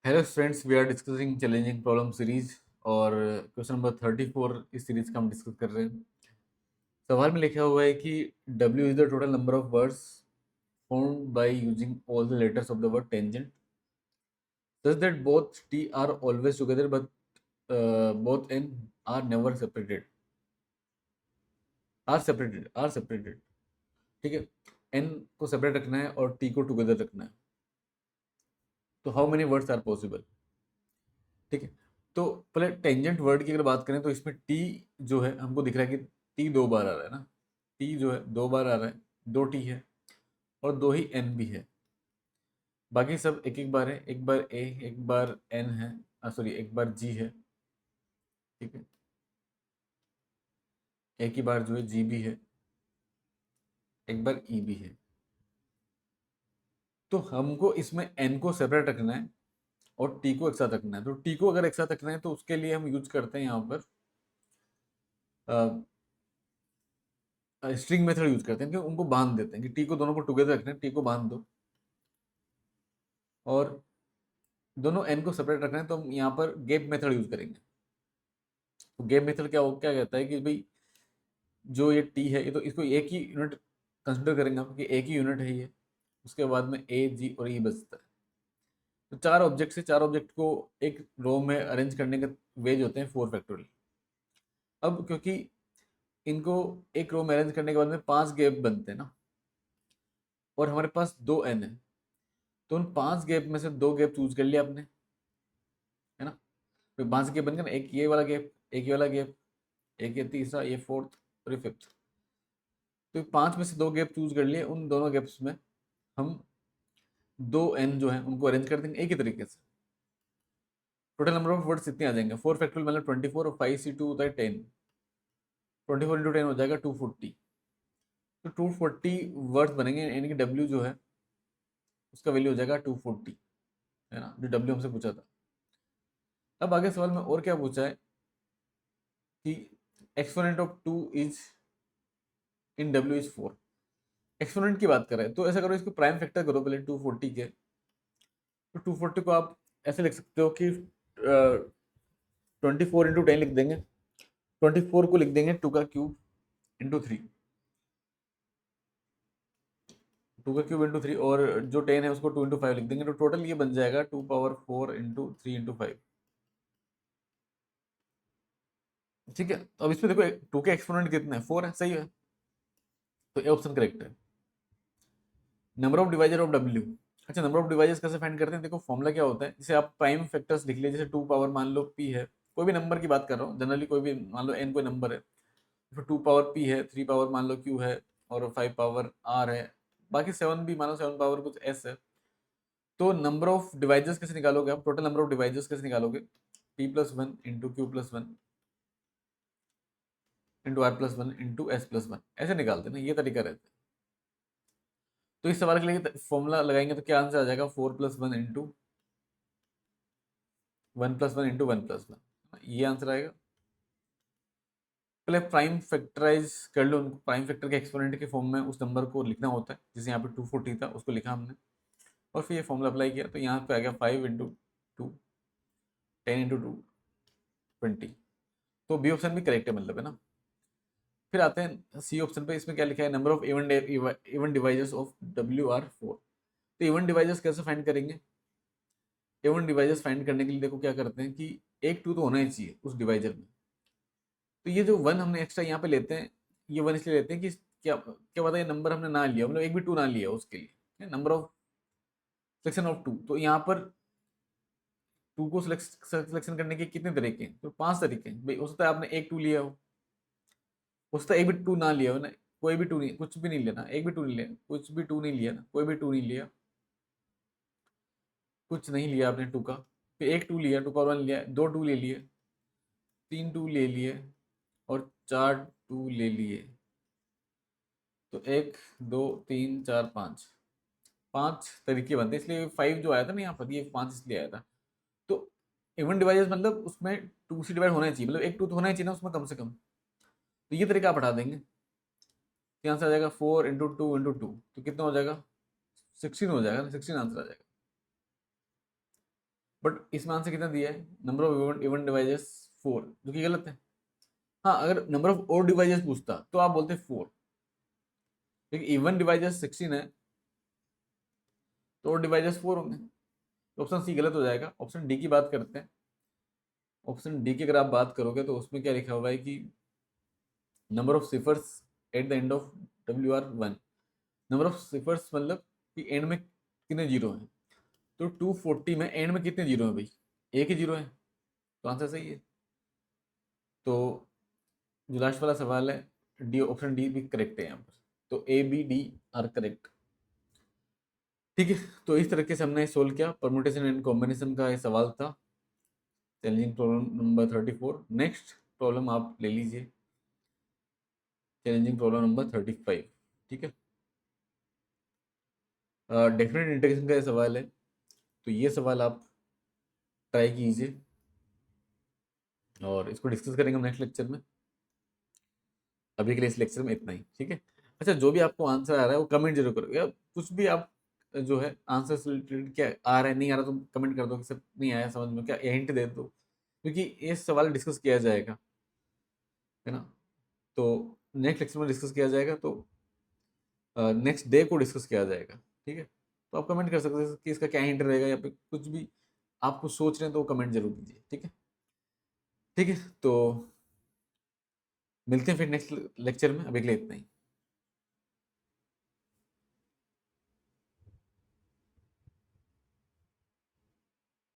Hello friends, we are discussing challenging problem series और question number 34 इस series का हम डिस्कस कर रहे हैं। सवाल में लिखा हुआ है कि W is the total number of words formed by using all the letters of the word tangent such that both T are always together but both N are never separated। ठीक है, N को separate रखना है और T को together रखना है। तो how many words are possible? ठीक है, तो पहले टेंजेंट वर्ड की अगर बात करें तो इसमें टी जो है हमको दिख रहा है कि टी दो बार आ रहा है ना। टी जो है दो बार आ रहा है, दो टी है और दो ही एन भी है। बाकी सब एक एक बार है, एक बार ए, एक बार एन है, सॉरी एक बार जी है। ठीक है, एक ही बार जो है जी भी है, एक बार ई भी है। तो हमको इसमें एन को सेपरेट रखना है और टी को एक साथ रखना है। तो टी को अगर एक साथ रखना है तो उसके लिए हम यूज करते हैं यहाँ पर स्ट्रिंग मेथड यूज करते हैं कि उनको बांध देते हैं कि टी को दोनों को टुगेदर रखना है, टी को बांध दो और दोनों एन को सेपरेट रखना है। तो हम यहाँ पर गैप मेथड यूज करेंगे। तो गैप मेथड क्या कहता है कि भाई जो ये टी है ये तो इसको एक ही यूनिट कंसिडर करेंगे हम कि एक ही यूनिट है ये। उसके बाद में ए, जी और ई बचता है। तो चार ऑब्जेक्ट से चार ऑब्जेक्ट को एक रो में अरेंज करने के वेज होते हैं 4 फैक्टोरियल। अब क्योंकि इनको एक रो में अरेंज करने के बाद में 5 गैप बनते हैं ना, और हमारे पास 2 एन है, तो उन 5 गैप में से 2 गैप चूज कर लिया आपने, है ना। तो 5 गैप बन गए ना, एक ये वाला गैप, एक ये वाला गैप, एक ये तीसरा, ये फोर्थ और ये फिफ्थ। तो 5 में से 2 गैप चूज कर लिए, उन दोनों गैप्स में हम 2 एन जो है उनको अरेंज कर देंगे एक ही तरीके से। टोटल नंबर ऑफ वर्ड्स इतने आ जाएंगे, 4 फैक्टोरियल मतलब 24 और 5C2 होता है 10। 24 इंटू 10 हो जाएगा 240। तो 240 वर्ड्स बनेंगे, यानी कि डब्ल्यू जो है उसका वैल्यू हो जाएगा 240, है ना, जो डब्ल्यू हमसे पूछा था। अब आगे सवाल में और क्या पूछा है कि exponent of 2 is in W is 4। Exponent की बात करें तो ऐसा करो, इसको प्राइम फैक्टर करो पहले 240 के। तो 240 को आप ऐसे लिख सकते हो कि 24 इंटू 10 लिख देंगे। 24 को लिख देंगे 2 का क्यूब इंटू 3, 2 का क्यूब इंटू 3, और जो 10 है उसको 2 इंटू 5 लिख देंगे। तो टोटल ये बन जाएगा 2 पावर 4 इंटू 3 इंटू 5। ठीक है, तो अब इसमें देखो 2 के एक्सपोनेंट कितने हैं, 4 है, सही है। तो ये ऑप्शन करेक्ट है। Number of divisor of W. अच्छा, नंबर ऑफ डिवाइजर्स कैसे फाइंड करते हैं? देखो फॉर्मूला क्या होता है, जैसे आप प्राइम फैक्टर्स लिख लिए, जैसे 2 पावर मान लो p है, कोई भी नंबर की बात कर रहा हूँ जनरली, कोई भी मान लो n कोई नंबर है, फिर 2 पावर p है, 3 पावर मान लो q है और 5 पावर r है, बाकी 7 भी मानो 7 पावर कुछ s है। तो नंबर ऑफ डिवाइजर्स कैसे निकालोगे आप? टोटल नंबर ऑफ डिवाइजर्स कैसे निकालोगे? p plus one into Q plus one into R plus one into S plus one, ऐसे निकालते हैं ना, ये तरीका रहता है। तो इस सवाल के लिए फॉर्मूला लगाएंगे तो क्या आंसर आ जाएगा? 4 plus one into 1 plus one into 1 plus one, ये आंसर आएगा। पहले प्राइम फैक्टराइज कर लो उनको, प्राइम फैक्टर के एक्सपोनेंट के फॉर्म में उस नंबर को लिखना होता है, जैसे यहाँ पे 240 था उसको लिखा हमने, और फिर ये फॉर्मूला अप्लाई किया तो यहाँ पे आ गया 5 इंटू 2, 10 इंटू 2, 20। तो बी ऑप्शन भी करेक्ट है, मतलब, है ना। फिर आते हैं सी ऑप्शन पे, इसमें क्या लिखा है? Number of even divisors of W R 4। तो इवन डिवाइजर्स कैसे फाइंड करेंगे? इवन डिवाइजर्स फाइंड करने के लिए देखो क्या करते हैं कि एक 2 तो होना ही चाहिए उस डिवाइजर में। तो ये जो 1 हमने एक्स्ट्रा यहाँ पे लेते हैं, ये 1 इसलिए लेते हैं कि क्या क्या पता ये नंबर हमने ना लिया, मतलब एक भी 2 ना लिया उसके लिए, नंबर ऑफ सिलेक्शन ऑफ 2। तो यहाँ पर 2 को सिलेक्शन करने के कितने तरीके हैं? तो 5 तरीके हैं भाई। हो सकता है आपने एक 2 लिया हो सकता है एक भी 2 ना लिया हो ना, कोई भी 2 नहीं, कुछ भी नहीं लेना, एक भी 2 नहीं लिया, कुछ भी 2 नहीं लिया ना, कोई भी 2 नहीं लिया, कुछ नहीं लिया आपने 2 का, फिर एक 2 लिया, 2 पावर 1 लिया, 2 2 ले लिए, 3 2 ले लिए और 4 2 ले लिए। तो 1 2 3 4 5, 5 तरीके बनते हैं, इसलिए 5 जो आया था ना यहाँ पर, ये 5 इसलिए आया था। तो इवन डिवाइजर्स मतलब उसमें 2 से डिवाइड होना चाहिए, मतलब एक 2 तो होना ही चाहिए ना उसमें कम से कम। तो ये तरीका आप हटा देंगे, यहाँ से आ जाएगा 4 इंटू 2 इंटू 2, तो कितना हो जाएगा? 16 हो जाएगा ना, 16 आंसर आ जाएगा। बट इसमें आंसर कितना दिया है, नंबर ऑफ इवन डिवाइजेस 4, जो कि गलत है। हाँ, अगर नंबर ऑफ और डिवाइजेस पूछता तो आप बोलते 4, क्योंकि इवन डिवाइजेस 16 है तो और डिवाइजेस 4 होंगे, तो ऑप्शन सी गलत हो जाएगा। ऑप्शन डी की बात करते हैं। ऑप्शन डी की अगर आप बात करोगे तो उसमें क्या लिखा हुआ है कि number of ciphers at the end of WR1। Number of ciphers मतलब कि एंड में कितने जीरो हैं, तो 240 में एंड में कितने जीरो हैं भाई, एक ही जीरो है, तो आंसर सही है। तो जो लास्ट वाला सवाल है, डी, ऑप्शन डी भी करेक्ट है यहाँ पर, तो A B D are correct. ठीक है, तो इस तरीके से हमने सोल्व किया, परमुटेशन एंड कॉम्बिनेशन का ये सवाल था, challenging problem number 34। Next problem आप ले लीजिए, चैलेंजिंग प्रॉब्लम नंबर 35। ठीक है, डेफिनेट इंटीग्रेशन का ये सवाल है, तो ये सवाल आप ट्राई कीजिए और इसको डिस्कस करेंगे हम नेक्स्ट लेक्चर में। अभी के लिए इस लेक्चर में इतना ही, ठीक है। अच्छा, जो भी आपको आंसर आ रहा है वो कमेंट जरूर करो, या कुछ भी आप जो है आंसर से रिलेटेड क्या आ रहा है नहीं आ रहा तो कमेंट कर दो कि सर नहीं आया समझ में, क्या हिंट दे दो, क्योंकि ये सवाल डिस्कस किया जाएगा, है ना। तो नेक्स्ट लेक्चर में डिस्कस किया जाएगा, तो नेक्स्ट डे को डिस्कस किया जाएगा, ठीक है। तो आप कमेंट कर सकते हैं कि इसका क्या हिंट रहेगा, या फिर कुछ भी आप कुछ सोच रहे हैं तो वो कमेंट जरूर कीजिए, ठीक है। ठीक है, तो मिलते हैं फिर नेक्स्ट लेक्चर में, अभी के लिए इतना ही।